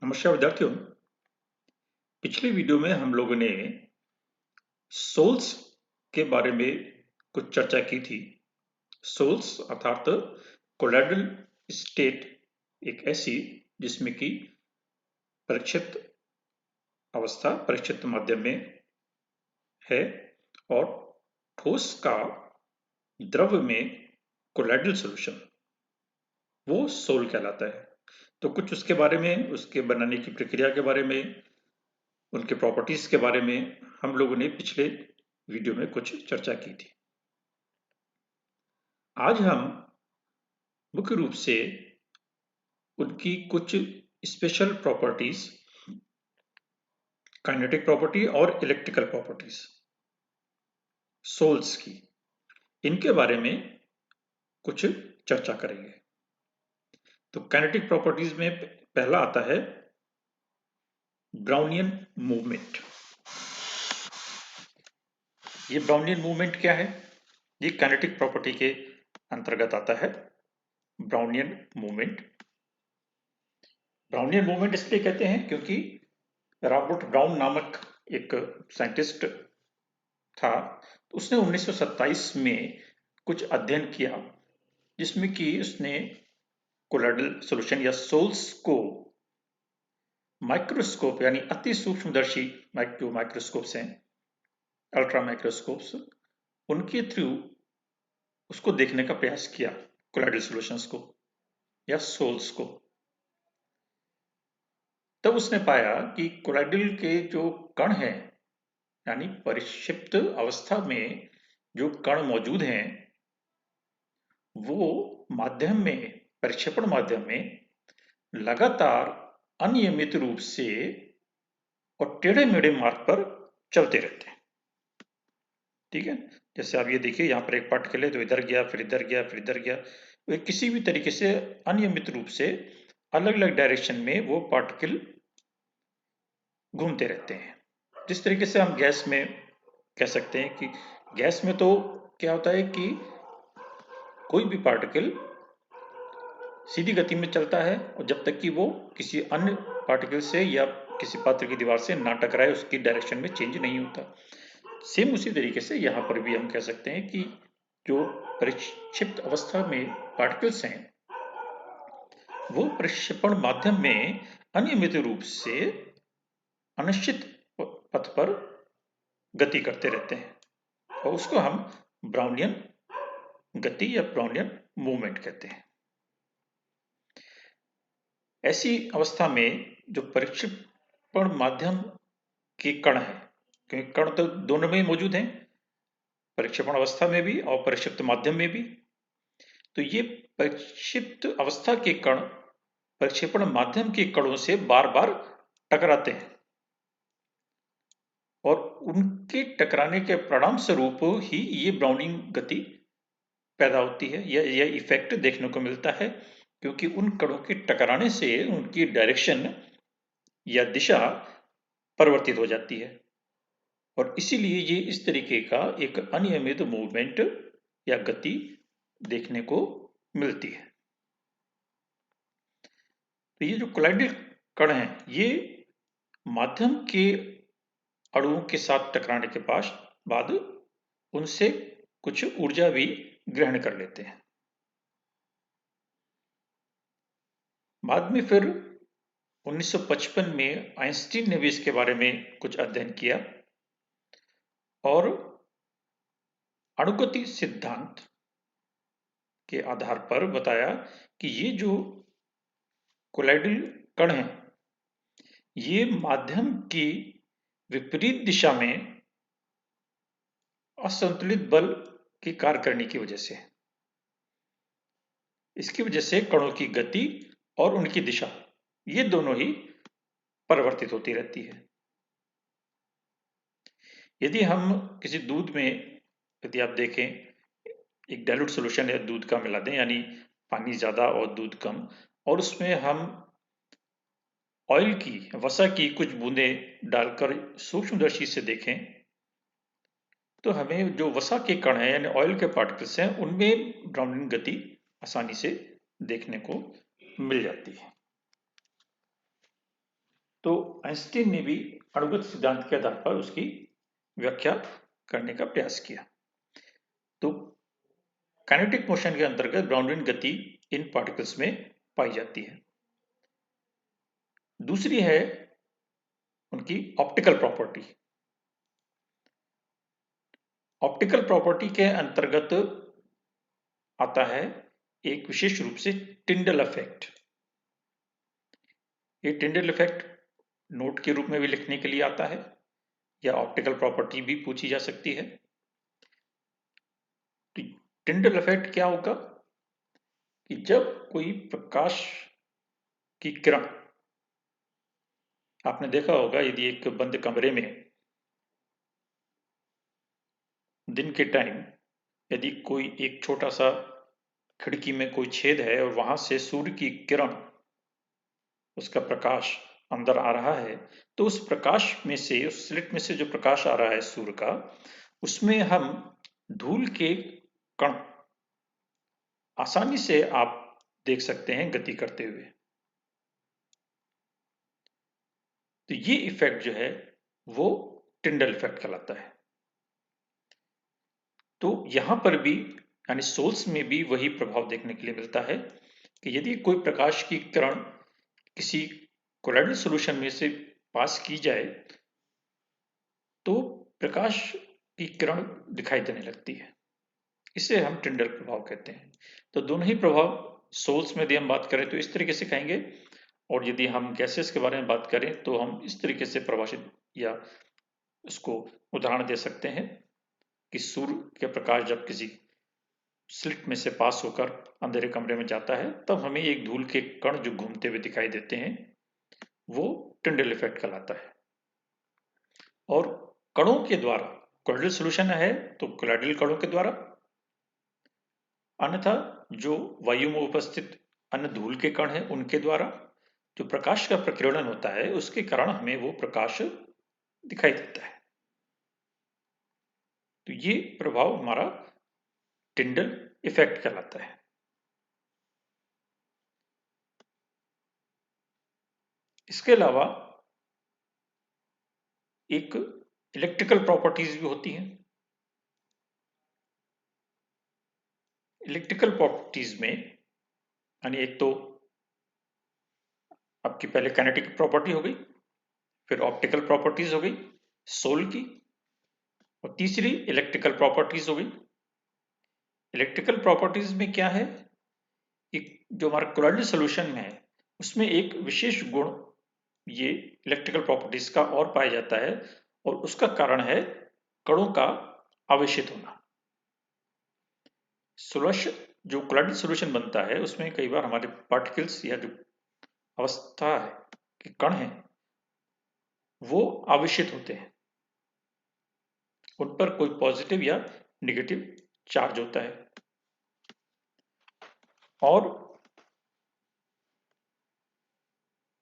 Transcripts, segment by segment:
नमस्कार विद्यार्थियों। पिछले वीडियो में हम लोगों ने सोल्स के बारे में कुछ चर्चा की थी। सोल्स अर्थात कोलॉइडल स्टेट एक ऐसी जिसमें कि परिक्षिप्त अवस्था परिक्षिप्त माध्यम में है और ठोस का द्रव में कोलॉइडल सॉल्यूशन वो सोल कहलाता है। तो कुछ उसके बारे में, उसके बनाने की प्रक्रिया के बारे में, उनके प्रॉपर्टीज के बारे में हम लोगों ने पिछले वीडियो में कुछ चर्चा की थी। आज हम मुख्य रूप से उनकी कुछ स्पेशल प्रॉपर्टीज, काइनेटिक प्रॉपर्टी और इलेक्ट्रिकल प्रॉपर्टीज सोल्स की, इनके बारे में कुछ चर्चा करेंगे। तो काइनेटिक प्रॉपर्टीज में पहला आता है ब्राउनियन मूवमेंट। ये ब्राउनियन मूवमेंट क्या है? ये काइनेटिक प्रॉपर्टी के अंतर्गत आता है। ब्राउनियन मूवमेंट, ब्राउनियन मूवमेंट इसलिए कहते हैं क्योंकि रॉबर्ट ब्राउन नामक एक साइंटिस्ट था। उसने 1927 में कुछ अध्ययन किया जिसमें कि उसने कोलॉइडल सॉल्यूशन या सोल्स को माइक्रोस्कोप यानी अति सूक्ष्मदर्शी जो माइक्रोस्कोप्स हैं, अल्ट्रा माइक्रोस्कोप्स, उनके थ्रू उसको देखने का प्रयास किया, कोलॉइडल सॉल्यूशंस को या सोल्स को। तब उसने पाया कि कोलॉइडल के जो कण हैं, यानी परिक्षिप्त अवस्था में जो कण मौजूद हैं, वो माध्यम में, परिक्षेपण माध्यम में लगातार अनियमित रूप से और टेढ़े मेढ़े मार्ग पर चलते रहते हैं। ठीक है, जैसे आप ये देखिए, यहाँ पर एक पार्टिकल है तो इधर गया, फिर इधर गया, फिर इधर गया। वो किसी भी तरीके से अनियमित रूप से अलग अलग डायरेक्शन में वो पार्टिकल घूमते रहते हैं। जिस तरीके से हम गैस में कह सकते हैं कि गैस में तो क्या होता है कि कोई भी पार्टिकल सीधी गति में चलता है और जब तक कि वो किसी अन्य पार्टिकल से या किसी पात्र की दीवार से ना टकराए, उसकी डायरेक्शन में चेंज नहीं होता। सेम उसी तरीके से यहाँ पर भी हम कह सकते हैं कि जो परिक्षिप्त अवस्था में पार्टिकल्स हैं, वो प्रक्षेपण माध्यम में अनियमित रूप से अनिश्चित पथ पर गति करते रहते हैं और उसको हम ब्राउनियन गति या ब्राउनियन मूवमेंट कहते हैं। ऐसी अवस्था में जो परिक्षेपण माध्यम के कण है, क्योंकि कण तो दोनों में ही मौजूद हैं, परिक्षेपण अवस्था में भी और परिक्षिप्त माध्यम में भी। तो ये परिक्षिप्त अवस्था के कण परिक्षेपण माध्यम के कणों से बार बार टकराते हैं और उनके टकराने के परिणाम स्वरूप ही ये ब्राउनिंग गति पैदा होती है। यह इफेक्ट देखने को मिलता है क्योंकि उन कणों के टकराने से उनकी डायरेक्शन या दिशा परिवर्तित हो जाती है और इसीलिए ये इस तरीके का एक अनियमित मूवमेंट या गति देखने को मिलती है। तो ये जो कोलॉइडल कण हैं, ये माध्यम के अणुओं के साथ टकराने के बाद उनसे कुछ ऊर्जा भी ग्रहण कर लेते हैं। बाद में फिर 1955 में आइंस्टीन ने भी इसके बारे में कुछ अध्ययन किया और अणुगति सिद्धांत के आधार पर बताया कि ये जो कोलॉइडल कण हैं, ये माध्यम की विपरीत दिशा में असंतुलित बल की कार्य करने की वजह से, इसकी वजह से कणों की गति और उनकी दिशा ये दोनों ही परिवर्तित होती रहती है। यदि हम किसी दूध में, यदि आप देखें, एक डाइल्यूट सॉल्यूशन है, दूध का मिला दें, यानी पानी ज्यादा और दूध कम, और उसमें हम ऑयल की, वसा की कुछ बूंदें डालकर सूक्ष्मदर्शी से देखें तो हमें जो वसा के कण हैं यानी ऑयल के पार्टिकल्स हैं, उनमें ब्राउनिंग गति आसानी से देखने को मिल जाती है। तो आइंस्टीन ने भी अणुगत सिद्धांत के आधार पर उसकी व्याख्या करने का प्रयास किया। तो काइनेटिक मोशन के अंतर्गत ब्राउनविन गति इन पार्टिकल्स में पाई जाती है। दूसरी है उनकी ऑप्टिकल प्रॉपर्टी। ऑप्टिकल प्रॉपर्टी के अंतर्गत आता है एक विशेष रूप से टिंडल इफेक्ट। ये टिंडल इफेक्ट नोट के रूप में भी लिखने के लिए आता है या ऑप्टिकल प्रॉपर्टी भी पूछी जा सकती है। तो टिंडल इफेक्ट क्या होगा कि जब कोई प्रकाश की किरण, आपने देखा होगा यदि एक बंद कमरे में दिन के टाइम यदि कोई एक छोटा सा खिड़की में कोई छेद है और वहां से सूर्य की किरण, उसका प्रकाश अंदर आ रहा है, तो उस प्रकाश में से, उस स्लिट में से जो प्रकाश आ रहा है सूर्य का, उसमें हम धूल के कण आसानी से आप देख सकते हैं गति करते हुए। तो ये इफेक्ट जो है वो टिंडल इफेक्ट कहलाता है। तो यहां पर भी यानी सोल्स में भी वही प्रभाव देखने के लिए मिलता है कि यदि कोई प्रकाश की किरण किसी कोलाइडल सॉल्यूशन में से पास की जाए तो प्रकाश की किरण दिखाई देने लगती है। इसे हम टिंडल प्रभाव कहते हैं। तो दोनों ही प्रभाव सोल्स में यदि हम बात करें तो इस तरीके से कहेंगे, और यदि हम गैसेस के बारे में बात करें तो हम इस तरीके से परिभाषित या उसको उदाहरण दे सकते हैं कि सूर्य के प्रकाश जब किसी स्लिट में से पास होकर अंधेरे कमरे में जाता है तब हमें एक धूल के कण जो घूमते हुए दिखाई देते हैं वो टिंडल इफेक्ट कहलाता है। और कणों के द्वारा, कोलाइडल सॉल्यूशन है तो कोलाइडल कणों के द्वारा, अन्यथा जो वायु में उपस्थित अन्य धूल के कण हैं उनके द्वारा जो प्रकाश का प्रकीर्णन होता है उसके कारण हमें वो प्रकाश दिखाई देता है। तो ये प्रभाव हमारा टिंडल इफेक्ट कहलाता है। इसके अलावा एक इलेक्ट्रिकल प्रॉपर्टीज भी होती हैं। इलेक्ट्रिकल प्रॉपर्टीज में यानी एक तो आपकी पहले काइनेटिक प्रॉपर्टी हो गई, फिर ऑप्टिकल प्रॉपर्टीज हो गई सोल की, और तीसरी इलेक्ट्रिकल प्रॉपर्टीज हो गई। इलेक्ट्रिकल प्रॉपर्टीज में क्या है कि जो हमारा कोलाइडल सॉल्यूशन में है उसमें एक विशेष गुण ये इलेक्ट्रिकल प्रॉपर्टीज का और पाया जाता है, और उसका कारण है कणों का आवेशित होना। सोल्यूशन, जो कोलाइडल सॉल्यूशन बनता है उसमें कई बार हमारे पार्टिकल्स या जो अवस्था है कि कण हैं वो आवेशित होते हैं, उन पर कोई पॉजिटिव या नेगेटिव चार्ज होता है, और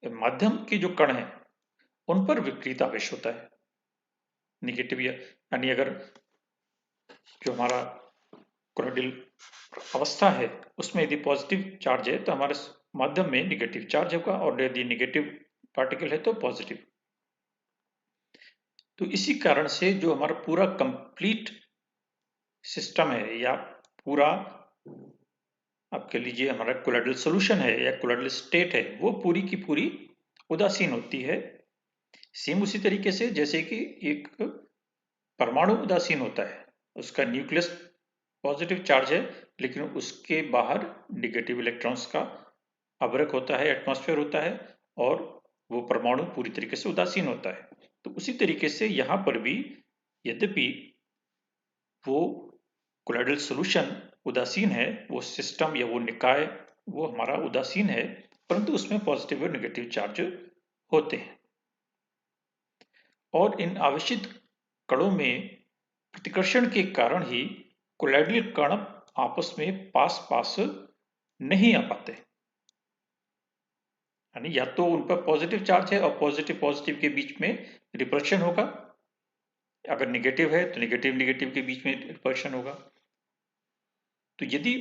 माध्यम के जो कण हैं उन पर विपरीत आवेश होता है, नेगेटिव या, यानी अगर जो हमारा कोलाइडल अवस्था है उसमें यदि पॉजिटिव चार्ज है तो हमारे माध्यम में नेगेटिव चार्ज होगा, और यदि नेगेटिव पार्टिकल है तो पॉजिटिव। तो इसी कारण से जो हमारा पूरा कंप्लीट सिस्टम है या पूरा आप कह लीजिए हमारा कोलाइडल सॉल्यूशन है या कोलाइडल स्टेट है वो पूरी की पूरी उदासीन होती है। सेम उसी तरीके से जैसे कि एक परमाणु उदासीन होता है, उसका न्यूक्लियस पॉजिटिव चार्ज है लेकिन उसके बाहर नेगेटिव इलेक्ट्रॉन्स का आवर्त होता है, एटमॉस्फेयर होता है, और वो परमाणु पूरी तरीके से उदासीन होता है। तो उसी तरीके से यहाँ पर भी यद्यपि वो कोलाइडल सॉल्यूशन उदासीन है, वो सिस्टम या वो निकाय वो हमारा उदासीन है, परंतु उसमें पॉजिटिव और नेगेटिव चार्ज होते हैं। और इन आवेशित कणों में प्रतिकर्षण के कारण ही कोलाइडल कण आपस में पास पास नहीं आ पाते, यानी या तो उन पर पॉजिटिव चार्ज है और पॉजिटिव पॉजिटिव के बीच में रिपल्शन होगा, अगर नेगेटिव है तो नेगेटिव नेगेटिव के बीच में रिपल्शन होगा। तो यदि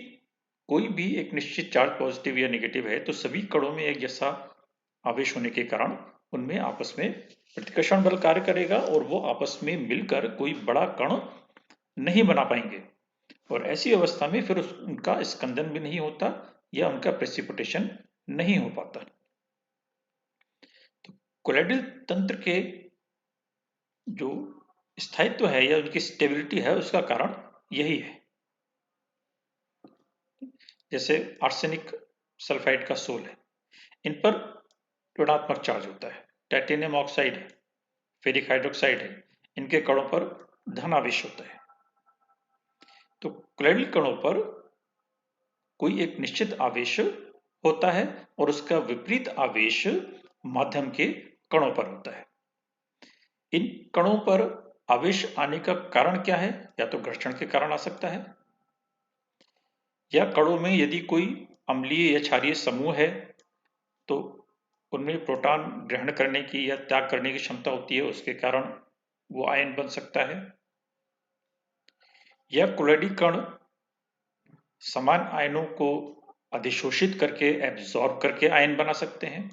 कोई भी एक निश्चित चार्ज पॉजिटिव या नेगेटिव है तो सभी कणों में एक जैसा आवेश होने के कारण उनमें आपस में प्रतिकर्षण बल कार्य करेगा और वो आपस में मिलकर कोई बड़ा कण नहीं बना पाएंगे, और ऐसी अवस्था में फिर उनका स्कंदन भी नहीं होता या उनका प्रेसिपिटेशन नहीं हो पाता। तो कोलेडिल तंत्र के जो स्थायित्व है या उनकी स्टेबिलिटी है, उसका कारण यही है। जैसे आर्सेनिक सल्फाइड का सोल है, इन पर ऋणात्मक चार्ज होता है। टाइटेनियम ऑक्साइड है, फेरिक हाइड्रोक्साइड है, इनके कणों पर धन आवेश होता है। तो कोलेडिल कणों पर कोई एक निश्चित आवेश होता है और उसका विपरीत आवेश माध्यम के कणों पर होता है। इन कणों पर आवेश आने का कारण क्या है? या तो घर्षण के कारण आ सकता है, या कणों में यदि कोई अम्लीय या क्षारीय समूह है तो उनमें प्रोटॉन ग्रहण करने की या त्याग करने की क्षमता होती है, उसके कारण वो आयन बन सकता है। या कोलेडी कण समान आयनों को अधिशोषित करके एब्जॉर्ब करके आयन बना सकते हैं।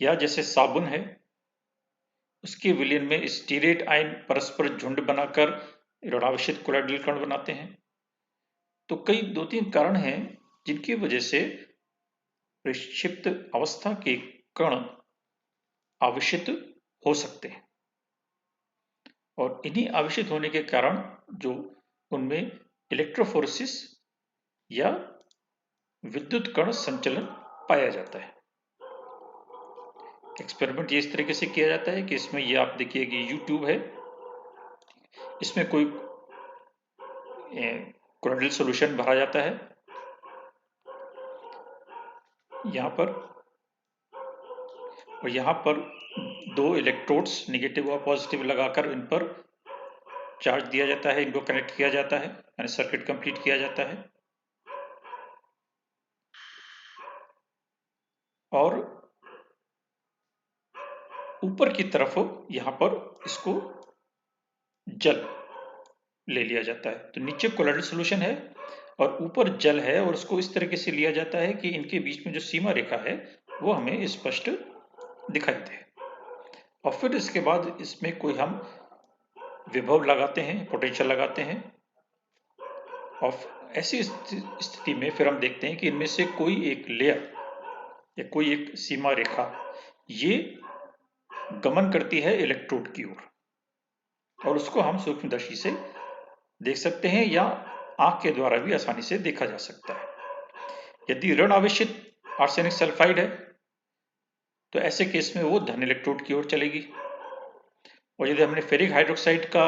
या जैसे साबुन है, उसके विलयन में स्टीरेट आयन परस्पर झुंड बनाकर ऋणावेशित कोलेडिल कण बनाते हैं। तो कई 2-3 कारण हैं जिनकी वजह से विक्षिप्त अवस्था के कण आवेशित हो सकते हैं, और इन्हीं आवेशित होने के कारण जो उनमें इलेक्ट्रोफोरेसिस या विद्युत कण संचलन पाया जाता है। एक्सपेरिमेंट ये इस तरीके से किया जाता है कि इसमें ये आप देखिए कि YouTube है, इसमें कोई कोलेडिल सॉल्यूशन भरा जाता है। यहाँ पर और यहाँ पर 2 इलेक्ट्रोड्स नेगेटिव और पॉजिटिव लगाकर इन पर चार्ज दिया जाता है, इनको कनेक्ट किया जाता है, यानी सर्किट कंप्लीट किया जाता है। और ऊपर की तरफ यहाँ पर इसको जल ले लिया जाता है। तो नीचे कोलेडिल सॉल्यूशन है और ऊपर जल है, और उसको इस तरीके से लिया जाता है कि इनके बीच में जो सीमा रेखा है वो हमें स्पष्ट दिखाई दे। और फिर इसके बाद इसमें कोई हम विभव लगाते हैं, पोटेंशियल लगाते हैं, और ऐसी स्थिति में फिर हम देखते हैं कि इनमें से कोई एक लेयर या कोई एक सीमा रेखा ये गमन करती है इलेक्ट्रोड की ओर, और उसको हम सूक्ष्मदर्शी से देख सकते हैं या आंख के द्वारा भी आसानी से देखा जा सकता है। यदि ऋण आवेशित आर्सेनिक सल्फाइड है तो ऐसे केस में वो धन इलेक्ट्रोड की ओर चलेगी, और यदि हमने फेरिक हाइड्रोक्साइड का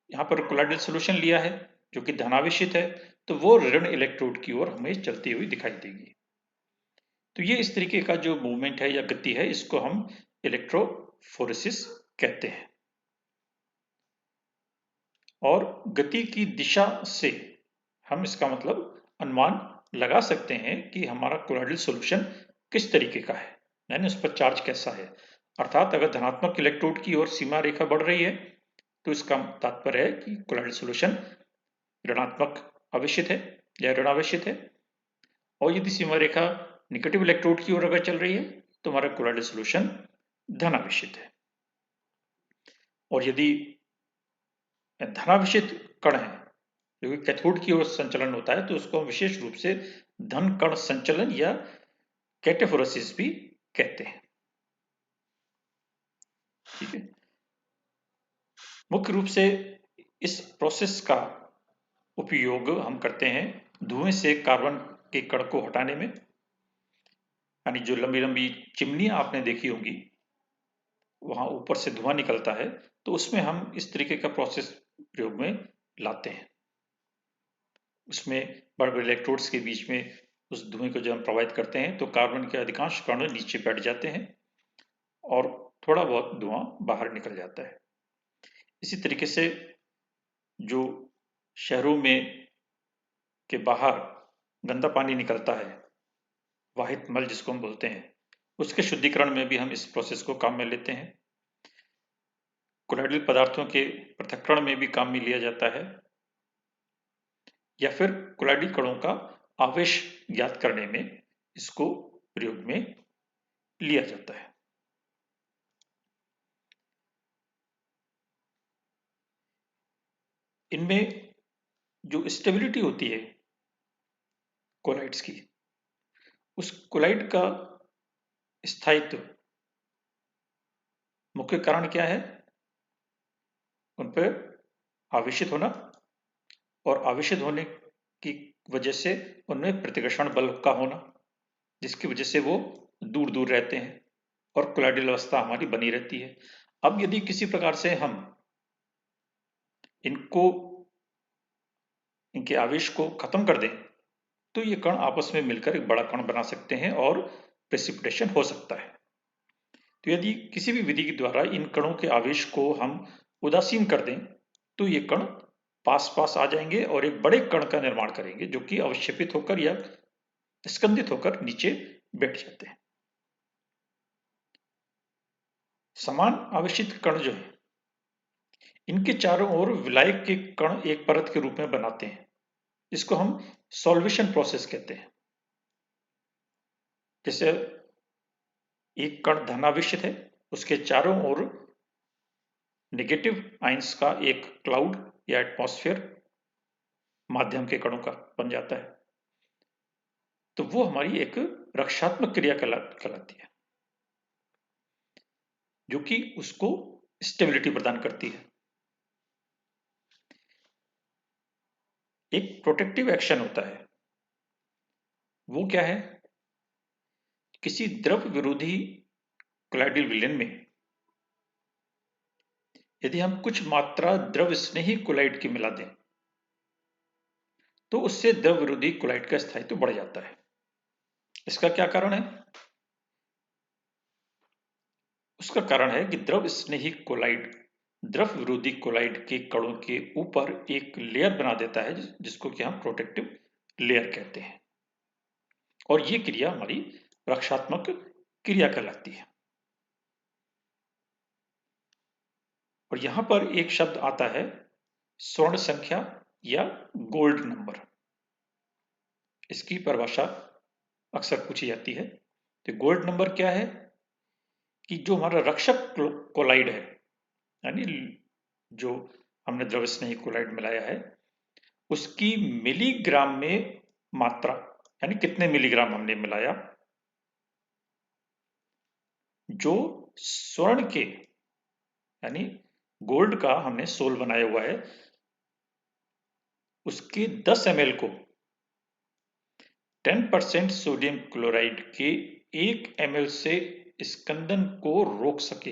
यहाँ पर कोलेडिल सॉल्यूशन लिया है जो कि धनावेशित है, तो वो ऋण इलेक्ट्रोड की ओर हमें चलती हुई दिखाई देगी। तो ये इस तरीके का जो मूवमेंट है या गति है, इसको हम इलेक्ट्रोफोरेसिस कहते हैं। और गति की दिशा से हम इसका मतलब अनुमान लगा सकते हैं कि हमारा कोलेडिल सॉल्यूशन किस तरीके का है, यानी उस पर चार्ज कैसा है। अर्थात अगर धनात्मक इलेक्ट्रोड की ओर सीमा रेखा बढ़ रही है तो इसका तात्पर्य है कि कोलेडिल सॉल्यूशन ऋणात्मक आवेशित है या ऋणावेशित है, और यदि सीमा रेखा निगेटिव इलेक्ट्रोड की ओर अगर चल रही है तो हमारा कोलेडिल सॉल्यूशन धनावेशित है। और यदि धनावेशित कण है जो कि कैथोड की ओर संचलन होता है तो उसको हम विशेष रूप से धन कण संचलन या कैटेफोरेसिस भी कहते हैं। ठीक है, मुख्य रूप से इस प्रोसेस का उपयोग हम करते हैं धुएं से कार्बन के कण को हटाने में, यानी जो लंबी लंबी चिमनी आपने देखी होंगी वहां ऊपर से धुआं निकलता है, तो उसमें हम इस तरीके का प्रोसेस प्रयोग में लाते हैं। उसमें बड़े बड़े इलेक्ट्रोड्स के बीच में उस धुएं को जब हम प्रवाहित करते हैं तो कार्बन के अधिकांश कण नीचे बैठ जाते हैं और थोड़ा बहुत धुआं बाहर निकल जाता है। इसी तरीके से जो शहरों में के बाहर गंदा पानी निकलता है, वाहित मल जिसको हम बोलते हैं, उसके शुद्धिकरण में भी हम इस प्रोसेस को काम में लेते हैं। कोलेडिल पदार्थों के पृथक्करण में भी काम में लिया जाता है, या फिर कोलेडिल कणों का आवेश ज्ञात करने में इसको प्रयोग में लिया जाता है। इनमें जो स्टेबिलिटी होती है कोलाइड्स की, उस कोलाइड का स्थायित्व मुख्य कारण क्या है? उन पर आवेशित होना, और आवेशित होने की वजह से उनमें प्रतिकर्षण बल का होना, जिसकी वजह से वो दूर दूर रहते हैं और कोलाइडल अवस्था हमारी बनी रहती है। अब यदि किसी प्रकार से हम इनको इनके आवेश को खत्म कर दें तो ये कण आपस में मिलकर एक बड़ा कण बना सकते हैं और प्रेसिपिटेशन हो सकता है। तो यदि किसी भी विधि के द्वारा इन कणों के आवेश को हम उदासीन कर दें तो ये कण पास पास आ जाएंगे और एक बड़े कण का निर्माण करेंगे जो कि अवक्षेपित होकर या स्कंदित होकर नीचे बैठ जाते हैं। समान आवेशित कण जो है, इनके चारों ओर विलायक के कण एक परत के रूप में बनाते हैं। इसको हम सॉल्वेशन प्रोसेस कहते हैं। जैसे एक कण धनावेशित है, उसके चारों ओर नेगेटिव आयंस का एक क्लाउड या एटमॉस्फेयर माध्यम के कणों का बन जाता है, तो वो हमारी एक रक्षात्मक क्रिया कहलाती है, जो कि उसको स्टेबिलिटी प्रदान करती है। एक प्रोटेक्टिव एक्शन होता है, वो क्या है? किसी द्रव विरोधी कोलाइडल विलयन में यदि हम कुछ मात्रा द्रव स्नेही कोलाइड की मिला दें तो उससे द्रव विरोधी कोलाइड का स्थायित्व बढ़ जाता है। इसका क्या कारण है? उसका कारण है कि द्रव स्नेही कोलाइड द्रव विरोधी कोलाइड के कणों के ऊपर एक लेयर बना देता है जिसको कि हम प्रोटेक्टिव लेयर कहते हैं, और ये क्रिया हमारी रक्षात्मक क्रिया कहलाती है। और यहां पर एक शब्द आता है स्वर्ण संख्या या गोल्ड नंबर। इसकी परिभाषा अक्सर पूछी जाती है। तो गोल्ड नंबर क्या है कि जो हमारा रक्षक कोलाइड है, यानी जो हमने द्रव स्नेही कोलाइड मिलाया है, उसकी मिलीग्राम में मात्रा, यानी कितने मिलीग्राम हमने मिलाया, जो स्वर्ण के यानी गोल्ड का हमने सोल बनाया हुआ है, उसके 10 ml को 10% सोडियम क्लोराइड के 1 ml से स्कंदन को रोक सके,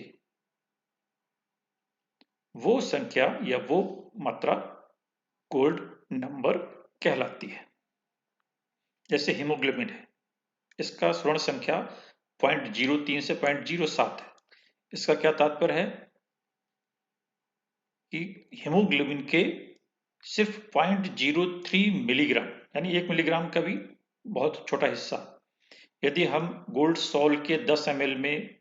वो संख्या या वो मात्रा गोल्ड नंबर कहलाती है। जैसे हीमोग्लोबिन है, इसका स्वर्ण संख्या 0.03 से 0.07 है। इसका क्या तात्पर्य है कि हीमोग्लोबिन के सिर्फ 0.03 मिलीग्राम, यानी 1 मिलीग्राम का भी बहुत छोटा हिस्सा, यदि हम गोल्ड सॉल के 10 ml में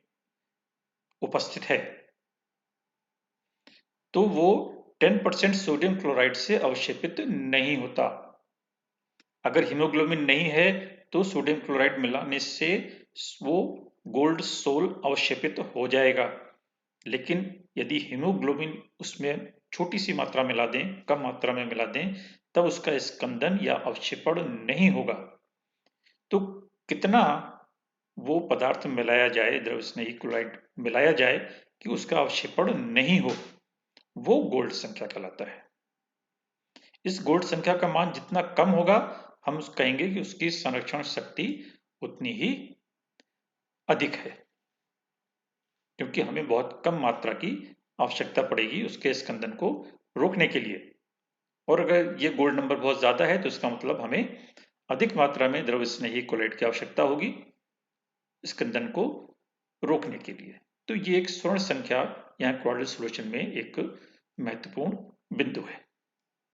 उपस्थित है तो वो 10% सोडियम क्लोराइड से अवक्षेपित नहीं होता। अगर हीमोग्लोबिन नहीं है तो सोडियम क्लोराइड मिलाने से वो गोल्ड सोल अवक्षेपित हो जाएगा, लेकिन यदि हीमोग्लोबिन उसमें छोटी सी मात्रा मिला दें, कम मात्रा में मिला दें, तब उसका स्कंदन या अवक्षेपण नहीं होगा। तो कितना वो पदार्थ मिलाया जाए, द्रव स्नेही क्लोराइड मिलाया जाए कि उसका अवक्षेपण नहीं हो, वो गोल्ड संख्या कहलाता है। इस गोल्ड संख्या का मान जितना कम होगा, हम कहेंगे कि उसकी संरक्षण शक्ति उतनी ही अधिक है, क्योंकि हमें बहुत कम मात्रा की आवश्यकता पड़ेगी उसके स्कंदन को रोकने के लिए। और अगर ये गोल्ड नंबर बहुत ज्यादा है तो इसका मतलब हमें अधिक मात्रा में द्रव स्नेही कोलाइड की आवश्यकता होगी स्कंदन को रोकने के लिए। तो ये एक स्वर्ण संख्या यहाँ कोलाइडल सॉल्यूशन में एक महत्वपूर्ण बिंदु है।